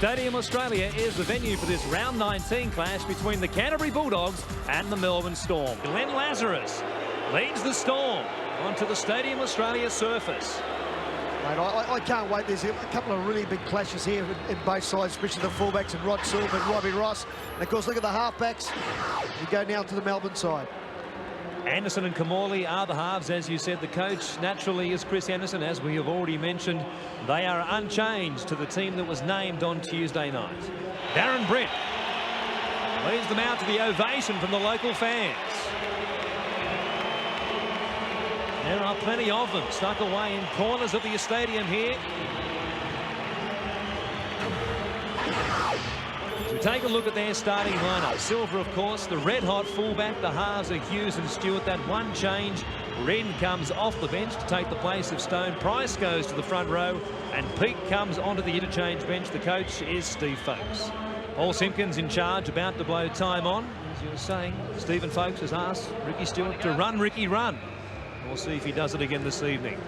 Stadium Australia is the venue for this round 19 clash between the Canterbury Bulldogs and the Melbourne Storm. Glenn Lazarus leads the Storm onto the Stadium Australia surface. Mate, I can't wait. There's a couple of really big clashes here in both sides, especially the fullbacks and Rod Silver and Robbie Ross. And of course, look at the halfbacks. We go now to the Melbourne side. Anderson and Kamali are the halves, as you said. The coach naturally is Chris Anderson, as we have already mentioned. They are unchanged to the team that was named on Tuesday night. Darren Brett leads them out to the ovation from the local fans. There are plenty of them stuck away in corners of the stadium here. So take a look at their starting lineup. Silver, of course, the red-hot fullback. The halves are Hughes and Stewart. That one change. Wren comes off the bench to take the place of Stone. Price goes to the front row, and Peake comes onto the interchange bench. The coach is Steve Folkes. Paul Simpkins in charge, about to blow time on. As you were saying, Stephen Folkes has asked Ricky Stewart to run, Ricky, run. We'll see if he does it again this evening.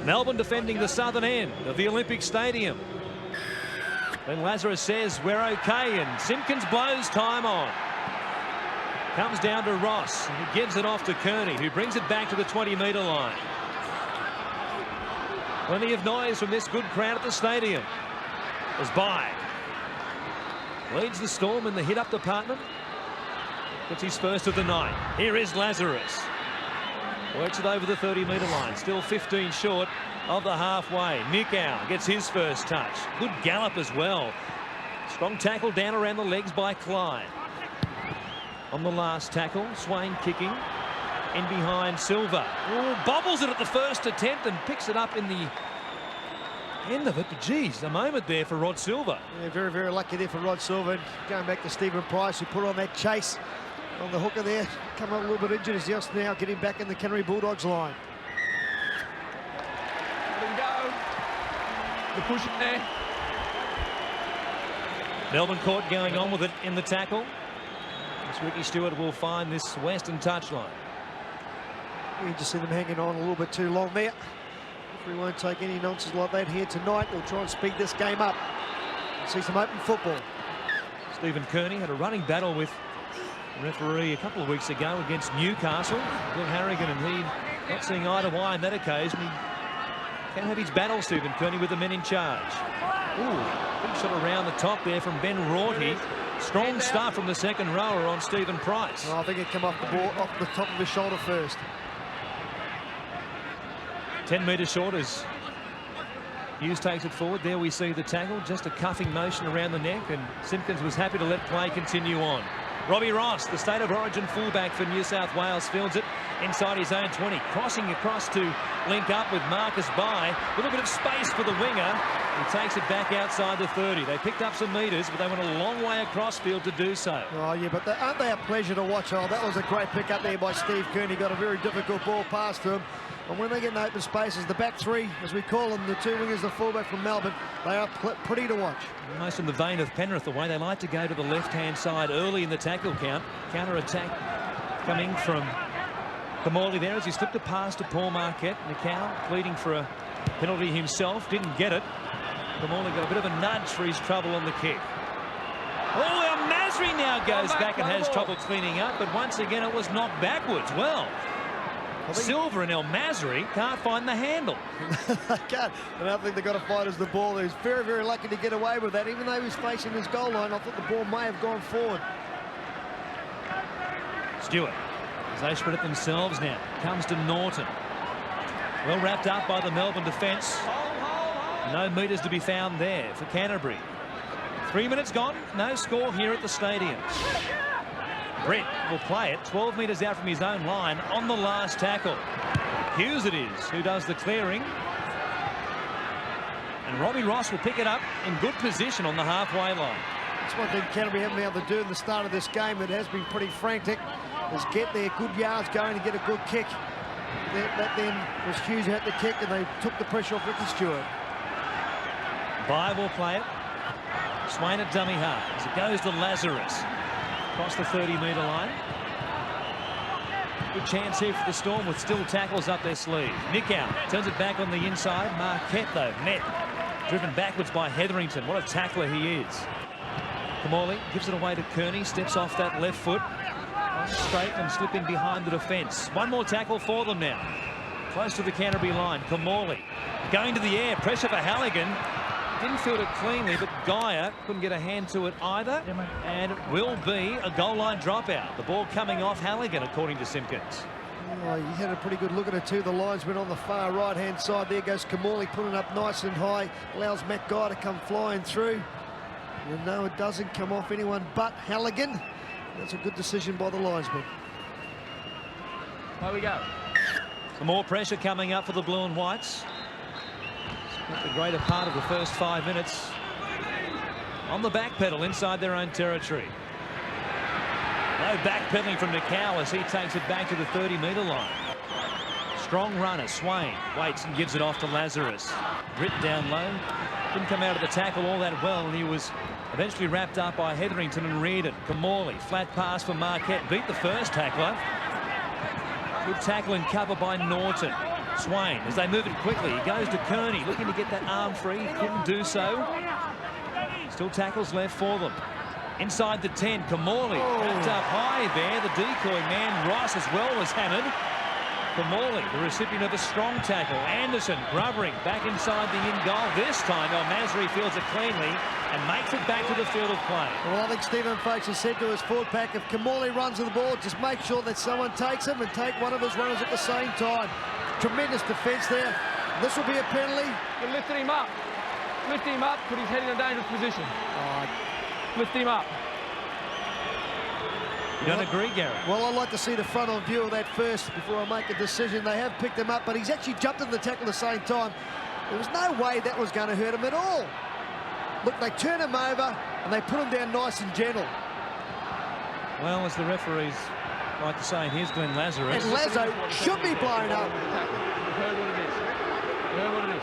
Melbourne defending the southern end of the Olympic Stadium. Then Lazarus says we're okay, and Simpkins blows time on. Comes down to Ross, and he gives it off to Kearney, who brings it back to the 20-metre line. Plenty of noise from this good crowd at the stadium. As By leads the Storm in the hit-up department. Gets his first of the night. Here is Lazarus. Works it over the 30-metre line. Still 15 short of the halfway. Nikau gets his first touch. Good gallop as well. Strong tackle down around the legs by Klein. On the last tackle, Swain kicking. In behind Silver. Oh, bobbles it at the first attempt and picks it up in the end of it. But geez, a moment there for Rod Silver. Yeah, very, very lucky there for Rod Silver. And going back to Stephen Price, who put on that chase on the hooker there. Come up a little bit injured. Is just now getting back in the Canterbury Bulldogs line. Let him go. The push it there. Melbourne caught going on with it in the tackle. As Ricky Stewart will find this western touchline. You just see them hanging on a little bit too long there. We won't take any nonsense like that here tonight. We'll try and speed this game up and see some open football. Stephen Kearney had a running battle with referee a couple of weeks ago against Newcastle. Bill Harrigan and he not seeing eye to eye on that occasion. He can have his battle, Stephen Kearney, with the men in charge. Ooh, big shot around the top there from Ben Rorty. Strong start from the second rower on Stephen Price. Oh, I think it came off the ball, off the top of his shoulder first. 10 metres short as Hughes takes it forward. There we see the tackle, just a cuffing motion around the neck, and Simpkins was happy to let play continue on. Robbie Ross, the State of Origin fullback for New South Wales, fields it inside his own 20, crossing across to link up with Marcus By. A little bit of space for the winger. He takes it back outside the 30. They picked up some metres, but they went a long way across field to do so. Oh, yeah, but aren't they a pleasure to watch? Oh, that was a great pick up there by Steve Kearney. Got a very difficult ball past to him. And when they get in open spaces, the back three, as we call them, the two wingers, the fullback from Melbourne, they are pretty to watch. Almost in the vein of Penrith, the way they like to go to the left-hand side early in the tackle count. Counter-attack coming from Kamali there as he slipped a pass to Paul Marquette. Nikau pleading for a penalty himself, didn't get it. Kamali got a bit of a nudge for his trouble on the kick. Oh, El Masri now goes back and has trouble cleaning up, but once again it was knocked backwards. Well, Silver and El Masri can't find the handle. They can't. Another thing they've got to fight is the ball. He's very, very lucky to get away with that. Even though he was facing his goal line, I thought the ball may have gone forward. Stewart, as they spread it themselves now, comes to Norton. Well wrapped up by the Melbourne defence. No metres to be found there for Canterbury. 3 minutes gone, no score here at the stadium. Brett will play it 12 metres out from his own line on the last tackle. Hughes it is who does the clearing. And Robbie Ross will pick it up in good position on the halfway line. That's one thing Canterbury haven't been able to do in the start of this game that has been pretty frantic, is get their good yards going and get a good kick. That then was Hughes who had the kick, and they took the pressure off Ricky Stewart. By will play it. Swain at dummy half as it goes to Lazarus. Across the 30-metre line. Good chance here for the Storm with still tackles up their sleeve. Nikau turns it back on the inside. Marquette, though, met Driven backwards by Hetherington. What a tackler he is. Kamali gives it away to Kearney. Steps off that left foot. Straight and slip in behind the defence. One more tackle for them now. Close to the Canterbury line. Kamali going to the air. Pressure for Halligan. Didn't field it cleanly, but Geyer couldn't get a hand to it either. And it will be a goal line dropout. The ball coming off Halligan, according to Simpkins. Oh, he had a pretty good look at it too. The linesman on the far right-hand side. There goes Kamali, putting up nice and high. Allows Matt Geyer to come flying through. And no, it doesn't come off anyone but Halligan. That's a good decision by the linesman. There we go. Some more pressure coming up for the Blue and Whites. Spent the greater part of the first 5 minutes on the back pedal inside their own territory. No backpedaling from Nicol as he takes it back to the 30-metre line. Strong runner, Swain waits and gives it off to Lazarus. Britt down low. Didn't come out of the tackle all that well, and he was eventually wrapped up by Hetherington and Reardon. Kamali, flat pass for Marquette. Beat the first tackler. Good tackle and cover by Norton. Swain, as they move it quickly, he goes to Kearney, looking to get that arm free. Couldn't do so. Still tackles left for them. Inside the 10, Kamali wrapped up high there. The decoy man, Ross, as well, was hammered. Kamali, the recipient of a strong tackle. Anderson grubbering back inside the in-goal. This time, El Masri fields it cleanly and makes it back to the field of play. Well, I think Stephen Folks has said to his forward pack, if Kamali runs to the ball, just make sure that someone takes him and take one of his runners at the same time. Tremendous defence there. This will be a penalty. You're lifting him up. Lift him up, put his head in a dangerous position. Lift him up. You don't agree, Gary? Well, I'd like to see the front-on view of that first before I make a decision. They have picked him up, but he's actually jumped in the tackle at the same time. There was no way that was going to hurt him at all. Look, they turn him over and they put him down nice and gentle. Well, as the referees like to say, here's Glenn Lazarus. And Lazo should be blown up. You heard what it is. You heard what it is.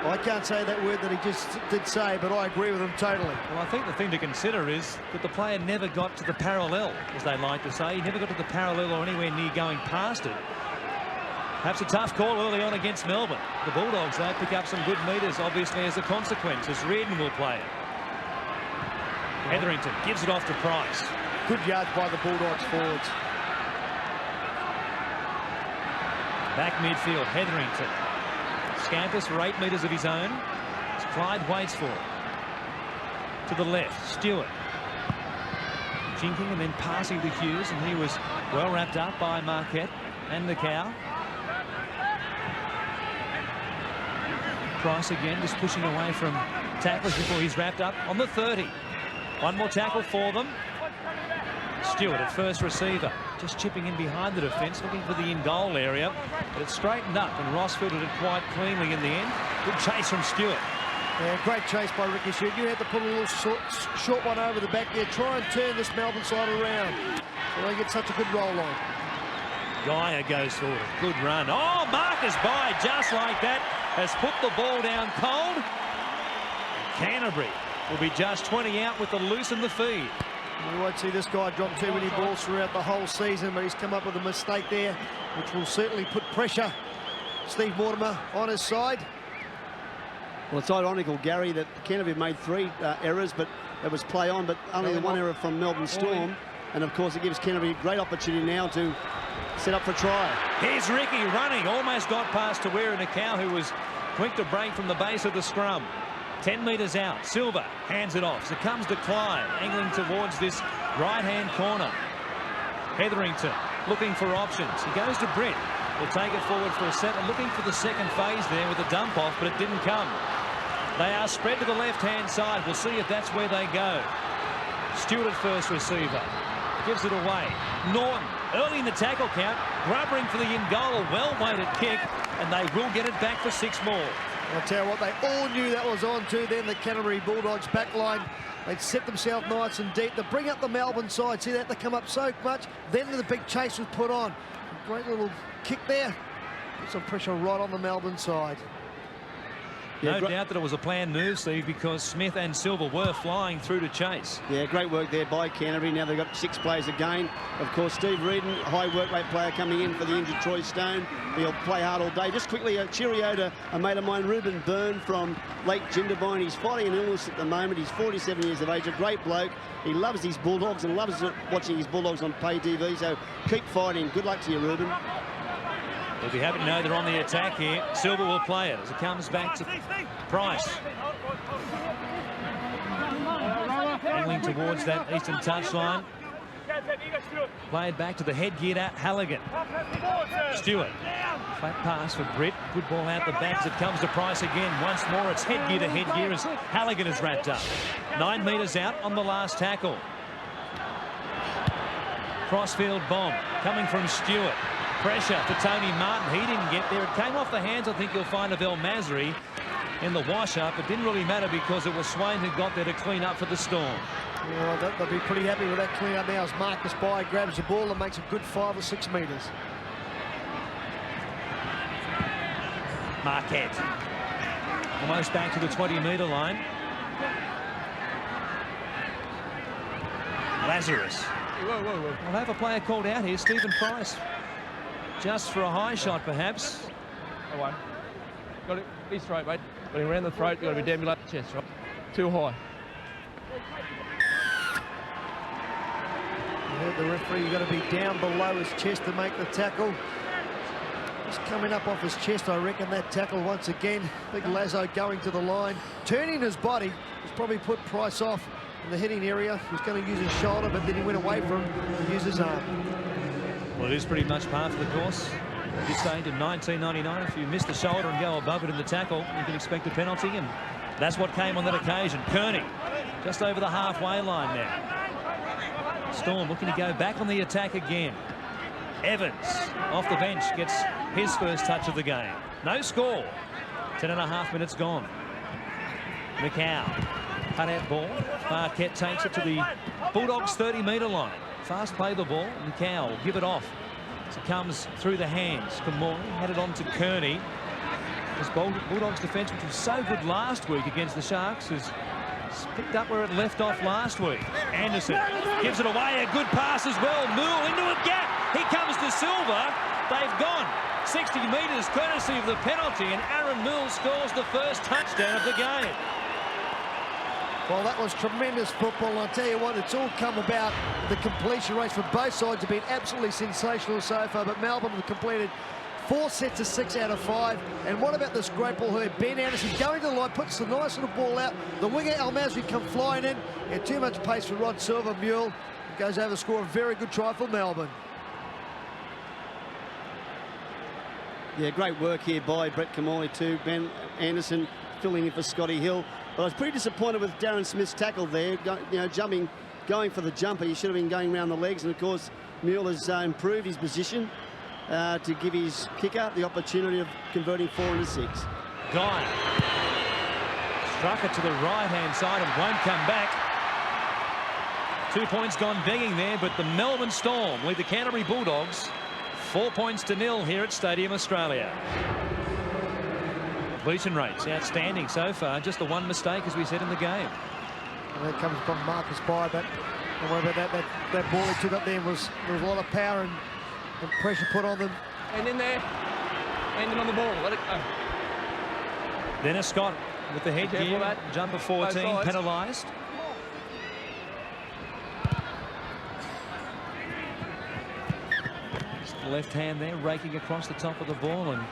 I can't say that word that he just did say, but I agree with him totally. Well, I think the thing to consider is that the player never got to the parallel, as they like to say. He never got to the parallel or anywhere near going past it. Perhaps a tough call early on against Melbourne. The Bulldogs, though, pick up some good metres, obviously, as a consequence, as Reardon will play it. Hetherington gives it off to Price. Good yards by the Bulldogs forwards. Back midfield, Hetherington. Scampers for 8 metres of his own. As Clyde waits for it. To the left, Stewart. Jinking and then passing to Hughes, and he was well wrapped up by Marquette and Nicol. Price again just pushing away from tacklers before he's wrapped up on the 30. One more tackle for them. Stewart at first receiver, just chipping in behind the defence, looking for the in-goal area, but it's straightened up, and Ross fielded it quite cleanly in the end. Good chase from Stewart. Yeah, great chase by Ricky Stewart. You had to put a little short one over the back there. Try and turn this Melbourne side around. So they get such a good roll on. Geyer goes forward. Good run. Oh, Marcus by just like that has put the ball down cold. Canterbury will be just 20 out with the loose in the feed. We won't see this guy drop too many balls throughout the whole season, but he's come up with a mistake there, which will certainly put pressure. Steve Mortimer on his side. Well, it's ironical, Gary, that Canterbury made 3 errors, but it was play on, but only the 1 error from Melbourne Storm. And, of course, it gives Canterbury a great opportunity now to set up for try. Here's Ricky running. Almost got past Tawira Nicol, who was quick to break from the base of the scrum. 10 metres out. Silva hands it off. Succumbs to Clyde, angling towards this right-hand corner. Hetherington looking for options. He goes to Britt. Will take it forward for a set, looking for the second phase there with a dump off, but it didn't come. They are spread to the left-hand side. We'll see if that's where they go. Stewart at first receiver. Gives it away. Norton early in the tackle count, grubbering for the in-goal. A well-weighted kick, and they will get it back for 6 more. I'll tell you what, they all knew that was on too. Then the Canterbury Bulldogs back line, they'd set themselves nice and deep to bring up the Melbourne side. See that? They come up so much. Then the big chase was put on. Great little kick there. Put some pressure right on the Melbourne side. No doubt that it was a planned move, Steve, because Smith and Silver were flying through to chase. Yeah, great work there by Canterbury. Now they've got 6 players again. Of course, Steve Reardon, high work rate player coming in for the injured Troy Stone. He'll play hard all day. Just quickly, a cheerio to a mate of mine, Ruben Byrne from Lake Jindabyne. He's fighting an illness at the moment. He's 47 years of age, a great bloke. He loves his Bulldogs and loves watching his Bulldogs on pay TV, so keep fighting. Good luck to you, Ruben. We'll be happy to know they're on the attack here. Silver will play it as it comes back to Price. Angling towards that eastern touchline. Played back to the headgear to Halligan. Stewart. Flat pass for Britt. Good ball out the back as it comes to Price again. Once more it's headgear to headgear as Halligan is wrapped up. 9 metres out on the last tackle. Crossfield bomb coming from Stewart. Pressure for Tony Martin. He didn't get there. It came off the hands, I think you'll find, of El Masri in the wash-up. It didn't really matter because it was Swain who got there to clean up for the Storm. Well, they'll be pretty happy with that clean-up now as Marcus By grabs the ball and makes a good 5 or 6 metres. Marquette. Almost back to the 20-metre line. Lazarus. Whoa. We'll have a player called out here, Stephen Price. Just for a high shot, perhaps. Oh, wait. Got to be straight, mate. Got him around the throat, got to be down below the chest, right? Too high. Yeah, the referee, you've got to be down below his chest to make the tackle. Just coming up off his chest, I reckon, that tackle once again. Big Lazo going to the line. Turning his body. He's probably put Price off in the hitting area. He was going to use his shoulder, but then he went away from him and used his arm. Well, it is pretty much par for the course. At this stage in 1999, if you miss the shoulder and go above it in the tackle, you can expect a penalty, and that's what came on that occasion. Kearney, just over the halfway line now. Storm looking to go back on the attack again. Evans, off the bench, gets his first touch of the game. No score. 10.5 minutes gone. McCow, cut-out ball. Marquette takes it to the Bulldogs' 30-metre line. Fast play the ball. McCow will give it off as it comes through the hands. Kamori had it on to Kearney. This Bulldogs defence, which was so good last week against the Sharks, has picked up where it left off last week. Anderson gives it away. A good pass as well. Moole into a gap. He comes to Silver. They've gone 60 metres courtesy of the penalty, and Aaron Moole scores the first touchdown of the game. Well, that was tremendous football, and I'll tell you what, it's all come about. The completion rates for both sides have been absolutely sensational so far, but Melbourne have completed 4 sets of 6 out of 5. And what about this great ball here? Ben Anderson going to the line, puts the nice little ball out. The winger, El Masri, come flying in. And too much pace for Rod Silver. Mule goes over to score a very good try for Melbourne. Yeah, great work here by Brett Kamali too. Ben Anderson filling in for Scotty Hill. But I was pretty disappointed with Darren Smith's tackle there. Going for the jumper. He should have been going around the legs. And of course, Mule has improved his position to give his kicker the opportunity of converting 4 into 6. Guy struck it to the right-hand side and won't come back. 2 points gone begging there, but the Melbourne Storm lead the Canterbury Bulldogs 4 points to 0 here at Stadium Australia. Completion rates outstanding so far. Just the one mistake, as we said, in the game. And that comes from Marcus By, but don't worry about that. That ball he took up there was a lot of power and pressure put on them. And in there. Landing on the ball. Let it go. Dennis Scott with the headgear. Jumper 14 penalised. Left hand there, raking across the top of the ball, and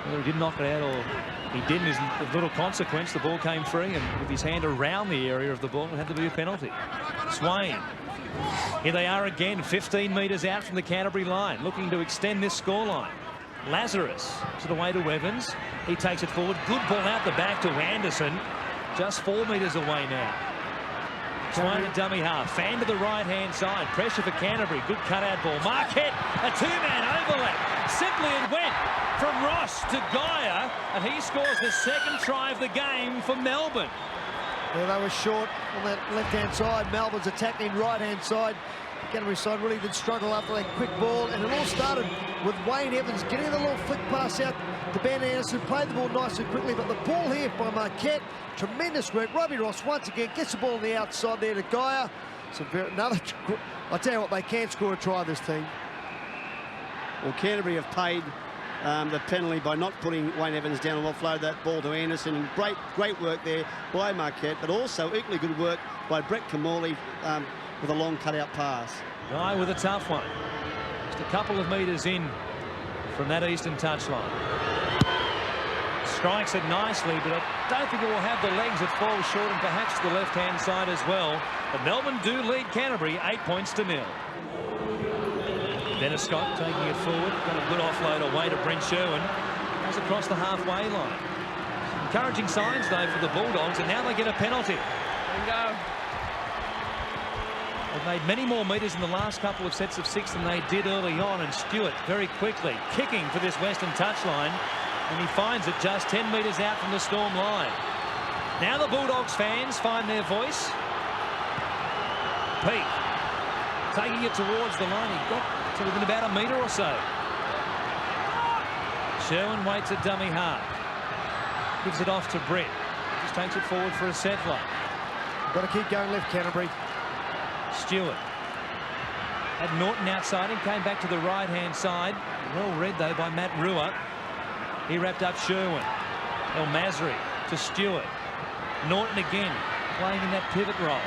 whether he did knock it out or he didn't is of little consequence. The ball came free, and with his hand around the area of the ball, it had to be a penalty. Swain. Here they are again, 15 metres out from the Canterbury line, looking to extend this scoreline. Lazarus to the way to Evans. He takes it forward. Good ball out the back to Anderson. Just 4 metres away now. Swain a dummy half. Fan to the right-hand side. Pressure for Canterbury. Good cut-out ball. Marquette, a 2-man overlap. Simply it went from Ross to Geyer, and he scores the second try of the game for Melbourne. Yeah, they were short on that left-hand side. Melbourne's attacking right-hand side. Canterbury side really did struggle after that quick ball, and it all started with Wayne Evans getting the little flick pass out to Ben Anderson, played the ball nice and quickly, but the ball here by Marquette, tremendous work. Robbie Ross once again gets the ball on the outside there to Geyer. I tell you what, they can score a try, this team. Well, Canterbury have paid the penalty by not putting Wayne Evans down and offload that ball to Anderson. Great work there by Marquette, but also equally good work by Brett Kamali with a long cutout pass. Guy with a tough one. Just a couple of metres in from that eastern touchline. Strikes it nicely, but I don't think it will have the legs. It falls short, and perhaps the left-hand side as well. But Melbourne do lead Canterbury 8 points to 0. Dennis Scott taking it forward. Got a good offload away to Brent Sherwin. Goes across the halfway line. Encouraging signs, though, for the Bulldogs, and now they get a penalty. There you go. They've made many more metres in the last couple of sets of 6 than they did early on, and Stewart very quickly kicking for this western touchline, and he finds it just 10 metres out from the Storm line. Now the Bulldogs fans find their voice. Peake taking it towards the line. He got to within about a metre or so. Sherwin waits at dummy half. Gives it off to Brett. Just takes it forward for a settler. Got to keep going left, Canterbury. Stewart had Norton outside him, came back to the right-hand side. Well read, though, by Matt Ruhr. He wrapped up Sherwin. El Masri to Stewart. Norton again, playing in that pivot role.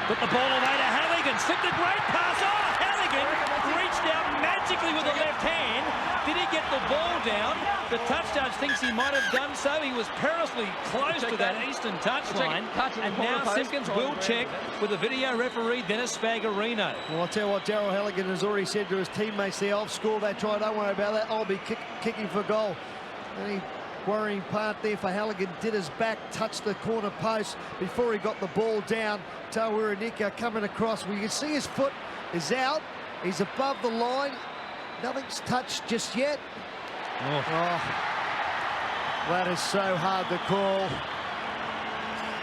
Put the ball away to Halligan. Slipped a great pass. Oh, Halligan reached out magically with the left hand. Did he get the ball down? The touch judge thinks he might have done so. He was perilously close to that eastern touchline. And now Simpkins will check with the video referee, Dennis Spagarino. Well, I'll tell you what, Daryl Halligan has already said to his teammates there, I've scored that try, don't worry about that, I'll be kicking for goal. Any worrying part there for Halligan, did his back touch the corner post before he got the ball down. Tawirunika coming across. Well, you can see his foot is out. He's above the line. Nothing's touched just yet. Oh, that is so hard to call.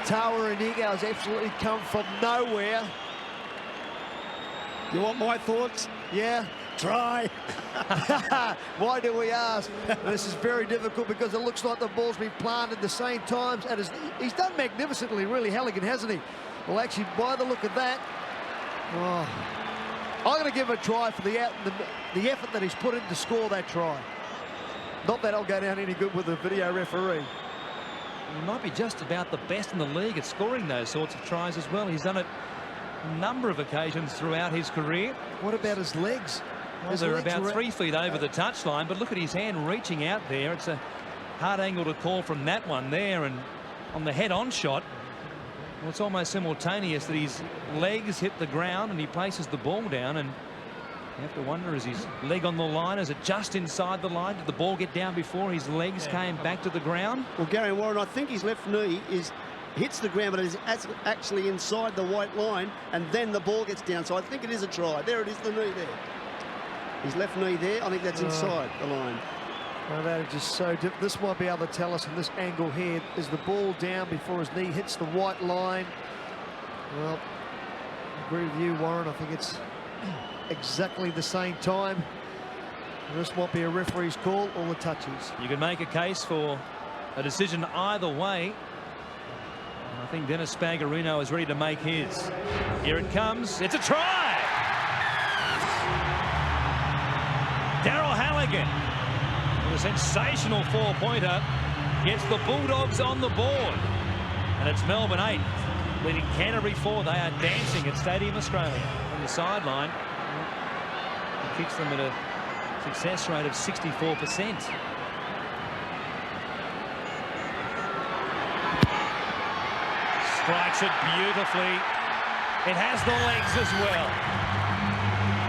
Tawirunika has absolutely come from nowhere. You want my thoughts? Yeah. Try. Why do we ask? This is very difficult because it looks like the ball's been planted the same times. And he's done magnificently, really, Halligan, hasn't he? Well, actually, by the look of that, I'm going to give him a try for the effort that he's put in to score that try. Not that I'll go down any good with the video referee. He might be just about the best in the league at scoring those sorts of tries as well. He's done it a number of occasions throughout his career. What about his legs? Well, they're about 3 feet over the touchline, but look at his hand reaching out there. It's a hard angle to call from that one there, and on the head-on shot, well, it's almost simultaneous that his legs hit the ground and he places the ball down, and you have to wonder, is his leg on the line? Is it just inside the line? Did the ball get down before his legs came back to the ground? Well, Gary Warren, I think his left knee hits the ground, but it is actually inside the white line, and then the ball gets down. So I think it is a try. There it is, the knee there. His left knee there, I think that's inside the line. Well, that is just so different. This might be able to tell us from this angle here. Is the ball down before his knee hits the white line? Well, I agree with you, Warren. I think it's exactly the same time. This might be a referee's call, all the touches. You can make a case for a decision either way. I think Dennis Spagarino is ready to make his. Here it comes. It's a try! Daryl Halligan, with a sensational 4-pointer, gets the Bulldogs on the board. And it's Melbourne 8, leading Canterbury 4. They are dancing at Stadium Australia on the sideline. He kicks them at a success rate of 64%. Strikes it beautifully. It has the legs as well.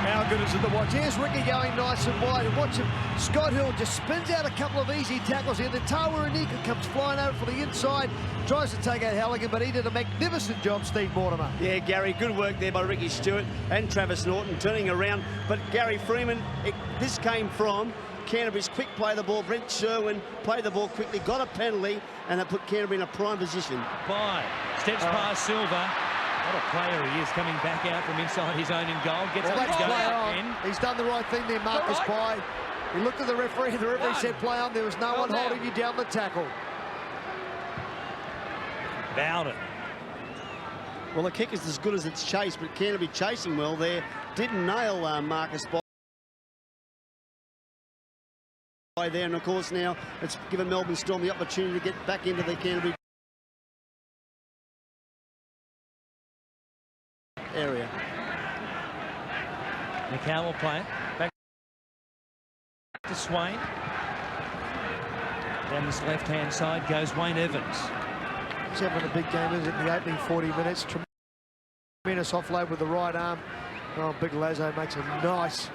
How good is it to watch? Here's Ricky going nice and wide. And watch him. Scott Hill just spins out a couple of easy tackles here. Then Tawirunika comes flying over for the inside. Tries to take out Halligan, but he did a magnificent job, Steve Mortimer. Yeah, Gary, good work there by Ricky Stewart and Travis Norton turning around. But Gary Freeman, this came from Canterbury's quick play of the ball. Brent Sherwin played the ball quickly, got a penalty, and that put Canterbury in a prime position. Steps past Silva. What a player he is, coming back out from inside his own in goal. Gets Well, up that's to go play out on. again. He's done the right thing there, Marcus Pye. He looked at the referee said play on. There was no one holding you down the tackle. Bowden. Well, the kick is as good as it's chased, but Canterbury chasing well there. Didn't nail Marcus Pye there, and of course now it's given Melbourne Storm the opportunity to get back into the Canterbury area. McCow will play it. Back to Swain. Down this left-hand side goes Wayne Evans. He's having a big game, isn't it, in the opening 40 minutes. Tremendous offload with the right arm. Oh, Big Lazo makes a nice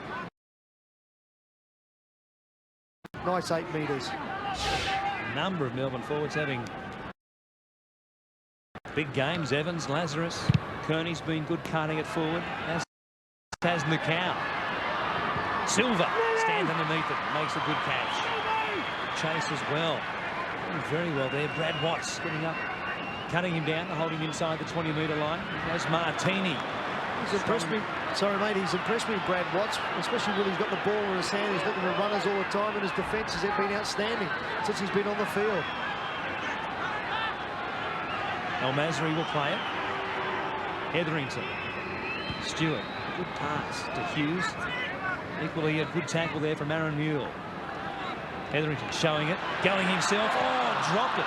8 metres. A number of Melbourne forwards having big games. Evans, Lazarus, Kearney's been good carting it forward, as has McCow. Silva stands underneath it, makes a good catch. Chase as well. Doing very well there. Brad Watts getting up, cutting him down, holding him inside the 20-metre line. There's Martini. He's impressed me. Sorry, mate. He's impressed me, Brad Watts, especially when he's got the ball in his hand. He's looking for runners all the time, and his defence has been outstanding since he's been on the field. El Masri will play it. Hetherington. Stewart. Good pass to Hughes. Equally a good tackle there from Aaron Mule. Hetherington showing it. Going himself. Oh, dropped it.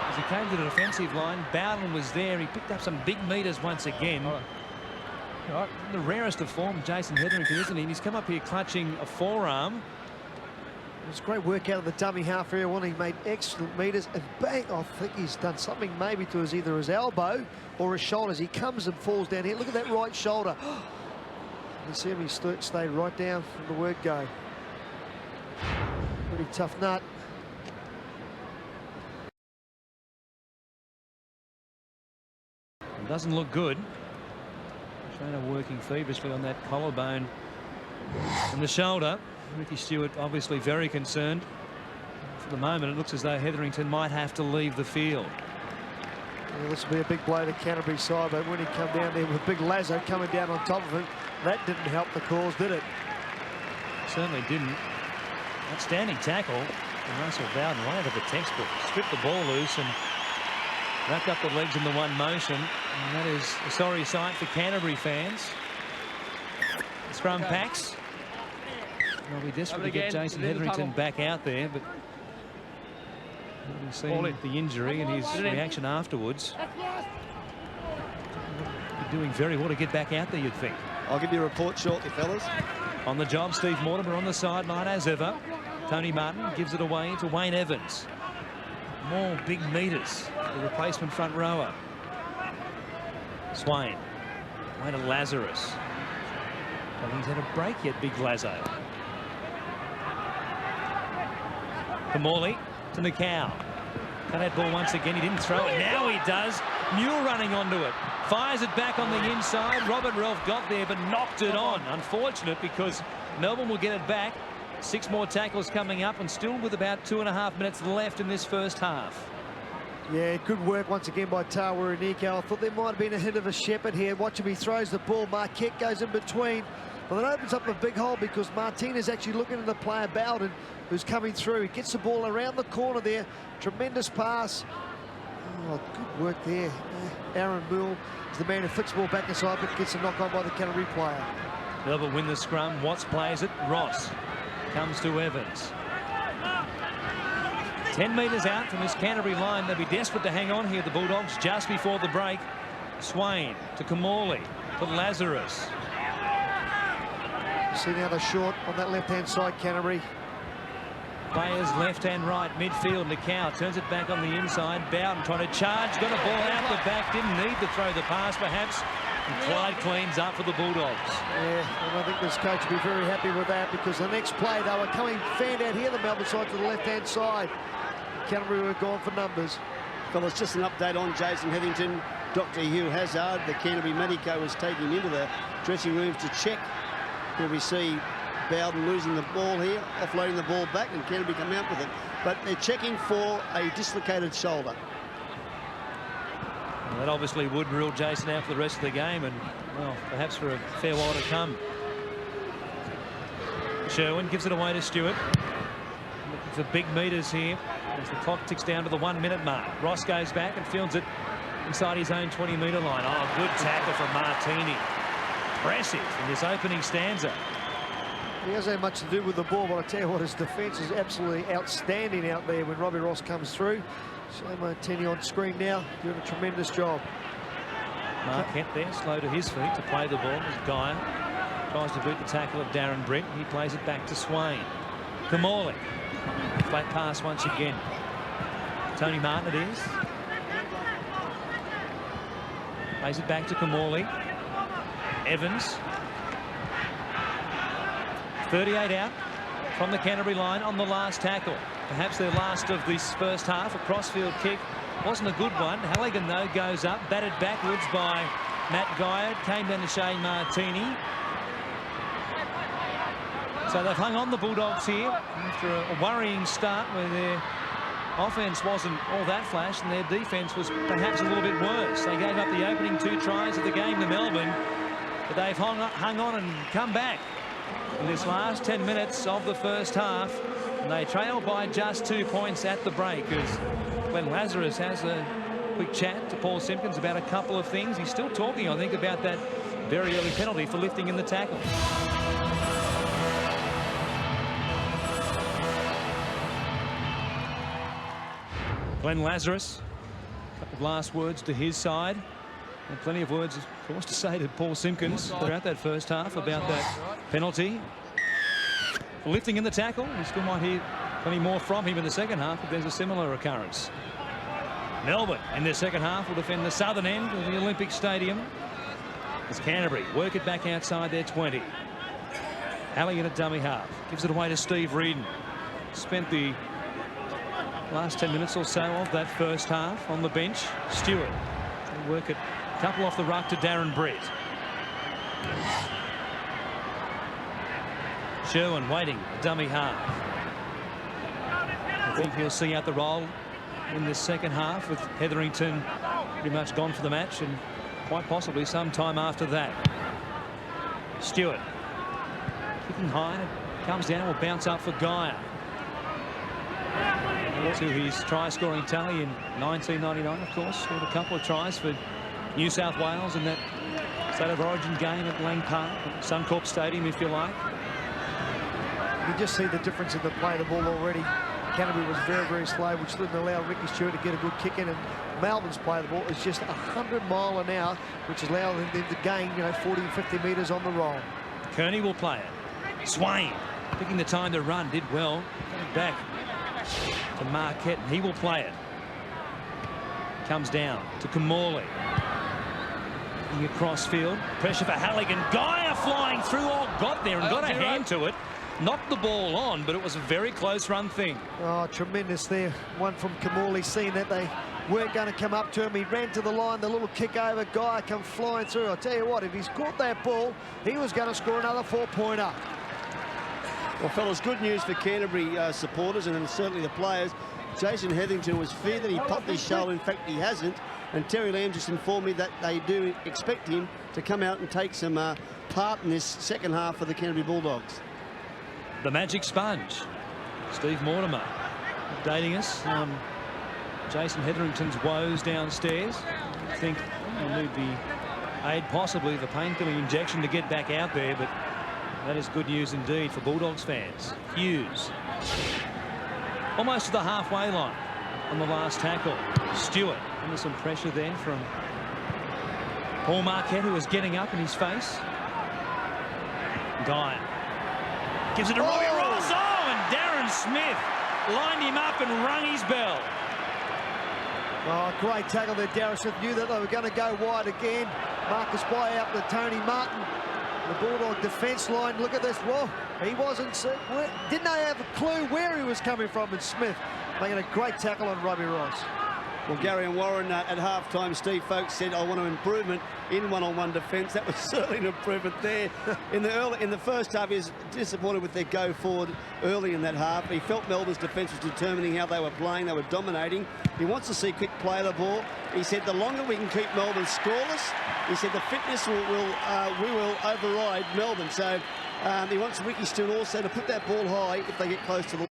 As he came to the defensive line, Bowden was there. He picked up some big metres once again. Right. The rarest of form, Jason Hetherington, isn't he? And he's come up here clutching a forearm. It was great work out of the dummy half area. He made excellent metres, and bang, I think he's done something maybe to either his elbow or his shoulders. He comes and falls down here. Look at that right shoulder. You see him, he stayed right down from the word go. Pretty tough nut. It doesn't look good. Trainer working feverishly on that collarbone and the shoulder. Ricky Stewart obviously very concerned. For the moment, it looks as though Hetherington might have to leave the field. Well, this will be a big blow to Canterbury side, but when he come down there with Big Lazo coming down on top of him, that didn't help the cause, did it? Certainly didn't. Outstanding tackle. And Russell Bowden right out of the textbook. Stripped the ball loose and wrapped up the legs in the one motion. And that is a sorry sight for Canterbury fans. The scrum packs. They'll be desperate to get Jason Hetherington back out there, but we've seen the injury and his reaction afterwards. He's doing very well to get back out there, you'd think. I'll give you a report shortly, fellas. On the job, Steve Mortimer on the sideline as ever. Tony Martin gives it away to Wayne Evans. More big metres, the replacement front rower. Swain. Way to Lazarus. I think he's had a break yet, Big Lazo. Morley to McCow. Cut that ball once again. He didn't throw it. Now he does. Mule running onto it. Fires it back on the inside. Robert Ralph got there but knocked it on. Unfortunate because Melbourne will get it back. 6 more tackles coming up and still with about 2.5 minutes left in this first half. Yeah, good work once again by Tawa Nico. I thought there might have been a hint of a shepherd here. Watch him, he throws the ball. Marquette goes in between. Well, it opens up a big hole because Martinez actually looking at the player Bowden, who's coming through. He gets the ball around the corner there. Tremendous pass. Oh, good work there. Aaron Moore is the man who flicks the ball back inside but gets a knock on by the Canterbury player. Melbourne win the scrum. Watts plays it. Ross comes to Evans. 10 metres out from this Canterbury line. They'll be desperate to hang on here, the Bulldogs, just before the break. Swain to Kamali to Lazarus. See now the short on that left-hand side, Canterbury. Players left and right, midfield. McCow turns it back on the inside. Bowden trying to charge, got a ball out the back, didn't need to throw the pass perhaps. And Clyde cleans up for the Bulldogs. Yeah, and I think this coach will be very happy with that because the next play they were coming fanned out here, the Melbourne side to the left-hand side. Canterbury were gone for numbers. Well, it's just an update on Jason Hetherington. Dr. Hugh Hazard, the Canterbury medico, is taking him into the dressing rooms to check. Here we see Bowden losing the ball here, offloading the ball back, and Canterbury come out with it. But they're checking for a dislocated shoulder. Well, that obviously would rule Jason out for the rest of the game, and well, perhaps for a fair while to come. Sherwin gives it away to Stewart. Looking for big meters here as the clock ticks down to the 1 minute mark. Ross goes back and fields it inside his own 20-metre line. Oh, good tackle from Martini. Impressive in this opening stanza. He hasn't had much to do with the ball, but I tell you what, his defence is absolutely outstanding out there when Robbie Ross comes through. So Martini on screen now, doing a tremendous job. Marquette there, slow to his feet to play the ball as Guyer tries to boot the tackle of Darren Brent. He plays it back to Swain. Kamali. Flat pass once again. Tony Martin it is. Plays it back to Kamali. Evans. 38 out from the Canterbury line on the last tackle. Perhaps their last of this first half. A crossfield kick. Wasn't a good one. Halligan, though, goes up. Batted backwards by Matt Guyer. Came down to Shane Martini. So they've hung on the Bulldogs here after a worrying start where their offense wasn't all that flash and their defense was perhaps a little bit worse. They gave up the opening 2 tries of the game to Melbourne, but they've hung on and come back in this last 10 minutes of the first half, and they trail by just 2 points at the break as Glenn Lazarus has a quick chat to Paul Simpkins about a couple of things. He's still talking, I think, about that very early penalty for lifting in the tackle. Glenn Lazarus, a couple of last words to his side, and plenty of words, of course, to say to Paul Simpkins throughout that first half about that penalty for lifting in the tackle. We still might hear plenty more from him in the second half if there's a similar occurrence. Melbourne in their second half will defend the southern end of the Olympic Stadium as Canterbury work it back outside their 20. Halligan at dummy half, gives it away to Steve Reardon. Spent the last 10 minutes or so of that first half on the bench. Stewart will work it a couple off the ruck to Darren Brett. Sherwin waiting, dummy half. I think he'll see out the role in this second half with Hetherington pretty much gone for the match and quite possibly some time after that. Stewart kicking high, comes down, will bounce up for Guyer. To his try-scoring tally in 1999, of course. Scored a couple of tries for New South Wales in that State of Origin game at Lang Park, Suncorp Stadium, if you like. You can just see the difference in the play of the ball already. Canterbury was very, very slow, which didn't allow Ricky Stewart to get a good kick in, and Melbourne's play of the ball is just 100 mile an hour, which is allowing them to gain, 40 and 50 metres on the roll. Kearney will play it. Swain picking the time to run, did well. Coming back to Marquette, and he will play it. Comes down to Kamali. Looking across field. Pressure for Halligan. Guyer flying through. Oh, got there and got a hand to it. Knocked the ball on, but it was a very close run thing. Oh, tremendous there. One from Kamali, seeing that they weren't going to come up to him. He ran to the line, the little kick over. Guyer come flying through. I'll tell you what, if he's caught that ball, he was going to score another 4-pointer. Well, fellas, good news for Canterbury supporters and certainly the players. Jason Hetherington was feared that he popped his shoulder. In fact, he hasn't. And Terry Lamb just informed me that they do expect him to come out and take some part in this second half for the Canterbury Bulldogs. The magic sponge. Steve Mortimer updating us on Jason Hetherington's woes downstairs. I think he'll need the aid, possibly the painkilling injection, to get back out there, but that is good news indeed for Bulldogs fans. Hughes almost to the halfway line on the last tackle. Stewart under some pressure there from Paul Marquette, who was getting up in his face. Guyer gives it to Robbie Ross. Oh, and Darren Smith lined him up and rung his bell. Oh, great tackle there. Darren Smith knew that they were going to go wide again. Marcus By out to Tony Martin. The Bulldog defence line, look at this. Whoa, he wasn't, didn't they have a clue where he was coming from? And Smith making a great tackle on Robbie Ross. Well, Gary and Warren at half-time, Steve Folkes said, I want an improvement in one-on-one defence. That was certainly an improvement there. In the first half, he was disappointed with their go forward early in that half. He felt Melbourne's defence was determining how they were playing. They were dominating. He wants to see quick play of the ball. He said the longer we can keep Melbourne scoreless, he said the fitness we will override Melbourne. So he wants Ricky Stewart also to put that ball high if they get close to the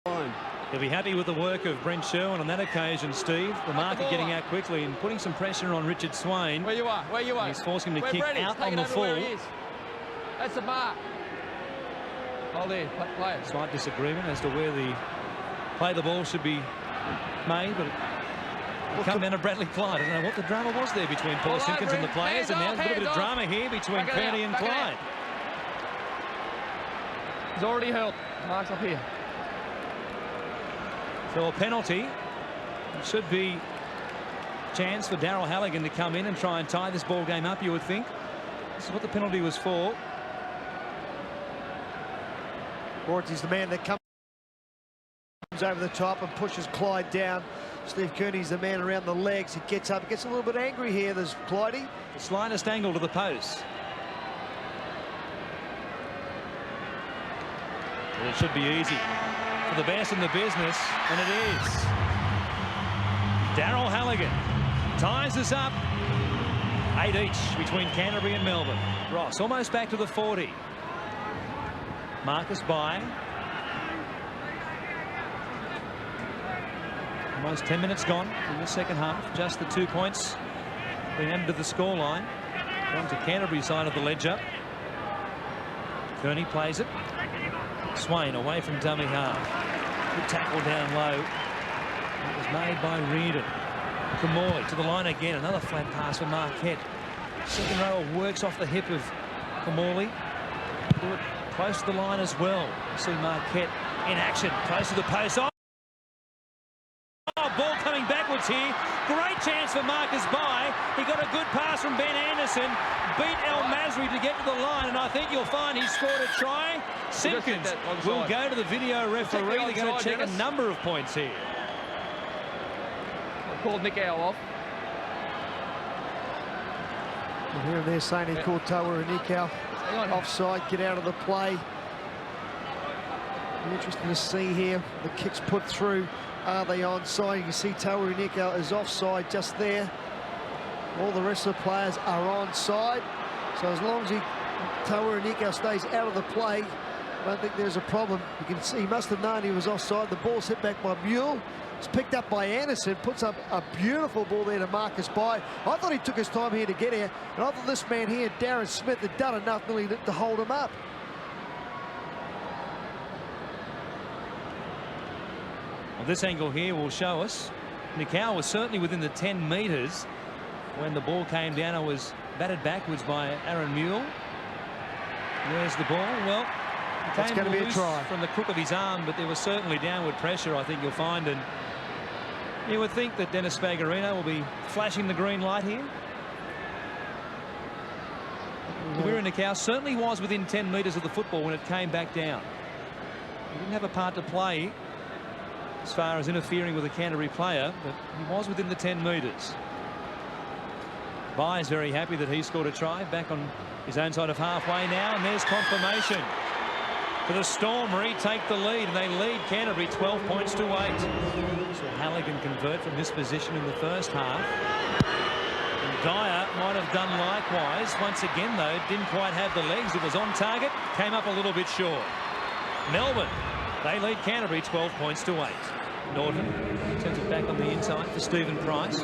line. He'll be happy with the work of Brent Sherwin on that occasion, Steve. The market getting out quickly and putting some pressure on Richard Swain. Where you are. He's forcing him to kick out on the full. That's the mark. Hold there, play it. Slight disagreement as to where the play the ball should be made, but it come down to Bradley Clyde. I don't know what the drama was there between Paul Simpkins and the players, and there's a little bit of drama here between Kearney and Clyde. He's already held. Mark's up here. So a penalty. It should be a chance for Daryl Halligan to come in and try and tie this ball game up, you would think. This is what the penalty was for. Warrenty's the man that comes over the top and pushes Clyde down. Steve Kearney's the man around the legs. He gets up, gets a little bit angry here. There's Clydey. The slightest angle to the post. Well, it should be easy for the best in the business, and it is. Daryl Halligan ties us up. 8 each between Canterbury and Melbourne. Ross almost back to the 40. Marcus by. Almost 10 minutes gone in the second half. Just the 2 points being added to the scoreline. On to Canterbury side of the ledger. Kearney plays it. Swain away from dummy half. Good tackle down low. It was made by Reardon. Kamoy to the line again. Another flat pass for Marquette. Second row works off the hip of Kamali. Do it close to the line as well. See Marquette in action. Close to the post. Oh, ball coming backwards here. Great chance for Marcus By. He got a good pass from Ben Anderson. Beat El Masri to get to the line, and I think you'll find he scored a try. Simpkins will go to the video referee. They're going to check a number of points here. I called Nick Owl off. And here and there saying he called Tawa and Nikau offside, get out of the play. Interesting to see here. The kicks put through. Are they onside? You can see Tawa Nikau is offside just there. All the rest of the players are onside. So as long as Tawa Nikau stays out of the play, I don't think there's a problem. You can see he must have known he was offside. The ball's hit back by Mule. It's picked up by Anderson, puts up a beautiful ball there to Marcus By. I thought he took his time here to get here, and I thought this man here, Darren Smith, had done enough really to hold him up. Well, this angle here will show us Nikau was certainly within the 10 metres when the ball came down and was batted backwards by Aaron Mule. There's the ball. Well, it's going to be a try from the crook of his arm, but there was certainly downward pressure, I think you'll find, and you would think that Dennis Spagarino will be flashing the green light here. Kawira Nikau certainly was within 10 metres of the football when it came back down. He didn't have a part to play as far as interfering with a Canterbury player, but he was within the 10 metres. By is very happy that he scored a try, back on his own side of halfway now, and there's confirmation. For the Storm retake the lead, and they lead Canterbury 12 points to 8. So Halligan convert from this position in the first half. And Dyer might have done likewise. Once again, though, didn't quite have the legs. It was on target, came up a little bit short. Melbourne, they lead Canterbury 12 points to 8. Norton turns it back on the inside for Stephen Price.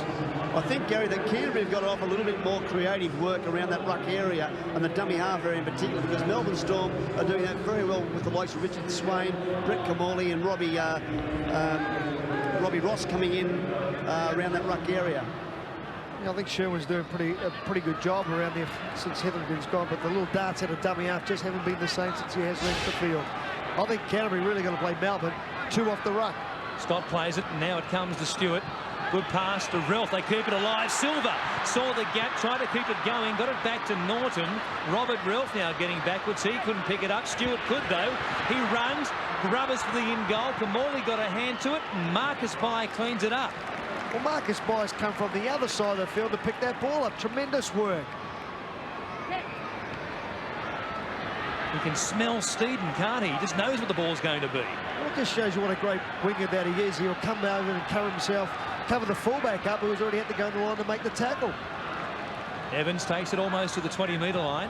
I think, Gary, that Canterbury have got to offer a little bit more creative work around that ruck area and the dummy half area in particular, because Melbourne Storm are doing that very well with the likes of Richard Swain, Brett Kamali and Robbie Ross coming in around that ruck area. Yeah, I think Sherwin's doing a pretty good job around there since Hetherington's gone, but the little darts out of dummy half just haven't been the same since he has left the field. I think Canterbury really going to play Melbourne 2 off the ruck. Stott plays it, and now it comes to Stewart. Good pass to Ralph. They keep it alive. Silva saw the gap, tried to keep it going, got it back to Norton. Robert Ralph now getting backwards. He couldn't pick it up. Stewart could, though. He runs, grubbers for the in-goal. Kamali got a hand to it. Marcus Pye cleans it up. Well, Marcus Pye's come from the other side of the field to pick that ball up. Tremendous work. He can smell Steeden, can't he? He just knows what the ball's going to be. Well, it just shows you what a great winger that he is. He'll come over and cover himself, cover the fullback up, who's already had to go in the line to make the tackle. Evans takes it almost to the 20-metre line.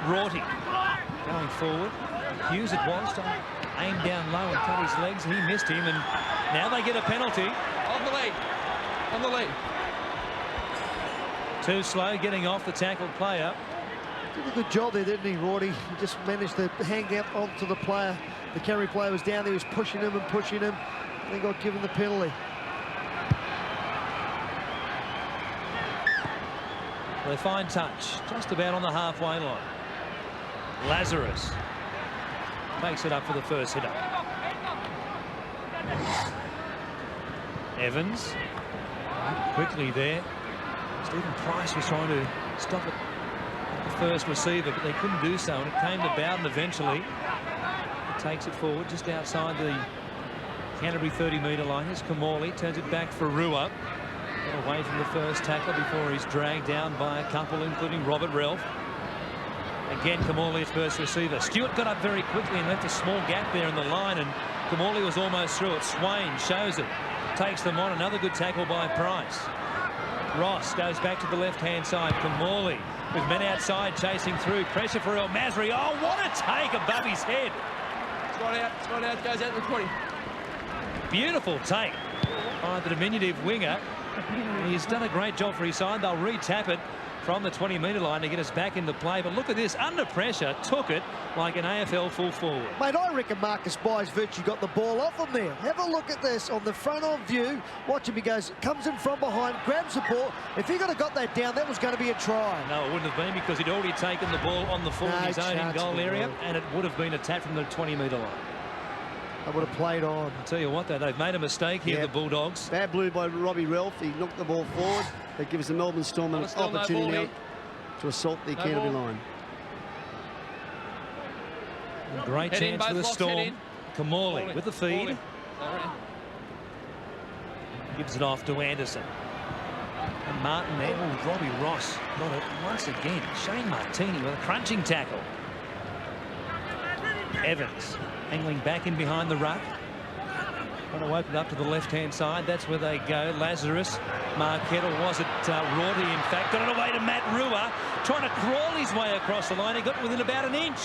Rorty going forward. Hughes it was to aim down low and cut his legs. He missed him, and now they get a penalty. On the lead. On the lead. Too slow getting off the tackled player. Did a good job there, didn't he, Rorty? He just managed to hang out onto the player. The Canterbury player was down there, he was pushing him and pushing him, and he got given the penalty. They find touch just about on the halfway line. Lazarus makes it up for the first hitter. Evans quickly there. Stephen Price was trying to stop it. First receiver, but they couldn't do so, and it came to Bowden eventually. It takes it forward just outside the Canterbury 30-metre line. Here's Kamali, turns it back for Rua. Got away from the first tackle before he's dragged down by a couple, including Robert Ralph. Again, Kamali at first receiver. Stewart got up very quickly and left a small gap there in the line, and Kamali was almost through it. Swain shows it, takes them on. Another good tackle by Price. Ross goes back to the left-hand side. Kamali with men outside chasing through. Pressure for El Masri. Oh, what a take above his head. It's right out, goes out to the 20. Beautiful take by the diminutive winger. He's done a great job for his side. They'll re-tap it from the 20-metre line to get us back into play. But look at this, under pressure, took it like an AFL full forward. Mate, I reckon Marcus Pye's virtually got the ball off him there. Have a look at this on the front on view. Watch him, he goes, comes in from behind, grabs the ball. If he could have got that down, that was going to be a try. No, it wouldn't have been, because he'd already taken the ball on the full in his own in-goal area, and it would have been a tap from the 20-metre line. I would have played on. I'll tell you what, though, they've made a mistake here, the Bulldogs. Bad blue by Robbie Ralph. He knocked the ball forward. That gives the Melbourne Storm an opportunity now to assault the Canterbury line. Great chance for the Storm. Kamali with the feed. Gives it off to Anderson. And Martin there. Oh, Robbie Ross got it once again. Shane Martini with a crunching tackle. Evans angling back in behind the ruck. Trying to open up to the left-hand side. That's where they go. Lazarus, Marquette, or was it Rorty, in fact. Got it away to Matt Rua. Trying to crawl his way across the line. He got within about an inch.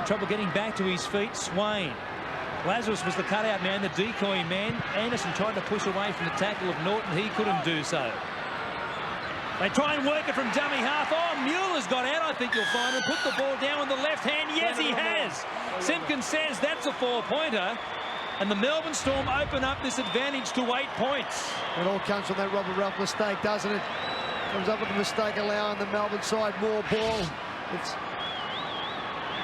Trouble getting back to his feet. Swain. Lazarus was the cutout man, the decoy man. Anderson tried to push away from the tackle of Norton. He couldn't do so. They try and work it from dummy half. Oh, Mueller's got out, I think you'll find, and put the ball down with the left hand. Yes, he has. Simpkins says that's a 4-pointer. And the Melbourne Storm open up this advantage to 8 points. It all comes from that Robert Ralph mistake, doesn't it? Comes up with the mistake, allowing the Melbourne side more ball.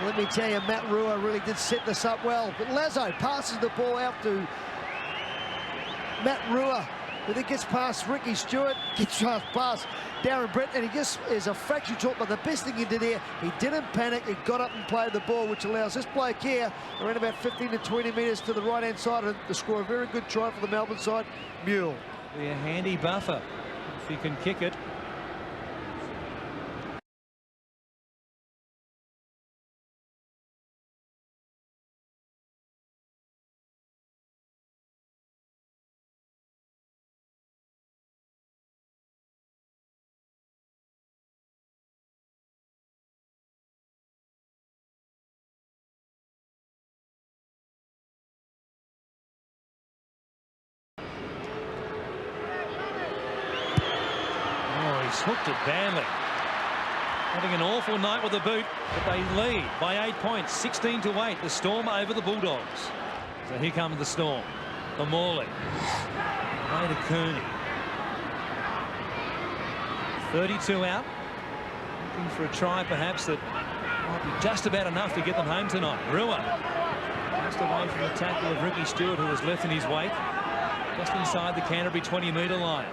Let me tell you, Matt Rua really did set this up well. But Lazo passes the ball out to Matt Rua. But it gets past Ricky Stewart, gets past Darren Brett, and he just is a fraction short. But the best thing he did here, he didn't panic. He got up and played the ball, which allows this bloke here around about 15 to 20 metres to the right-hand side to score a very good try for the Melbourne side. Mule. Be a handy buffer if he can kick it. He's hooked it badly. Having an awful night with the boot, but they lead by 8 points, 16 to 8. The Storm over the Bulldogs. So here comes the Storm. The Morley. Way to Cooney. 32 out. Looking for a try, perhaps, that might be just about enough to get them home tonight. Rua. Just away from the tackle of Ricky Stewart, who was left in his wake. just inside the Canterbury 20-metre line.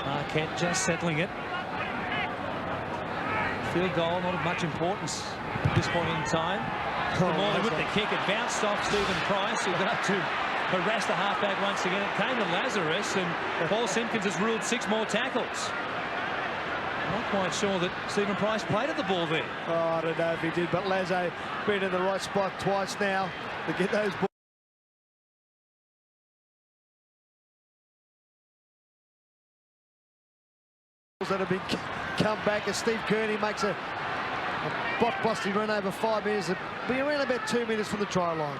Marquette just settling it. Field goal, not of much importance at this point in time. Morley with the kick. It bounced off Stephen Price, who got to harass the halfback once again. It came to Lazarus, and Paul Simpkins has ruled 6 more tackles. Not quite sure that Stephen Price played at the ball there. Oh, I don't know if he did, but Lazo been in the right spot twice now to get those balls that have been come back as Steve Kearney makes a blockbusting run over 5 minutes. It'll be around about 2 minutes from the try line.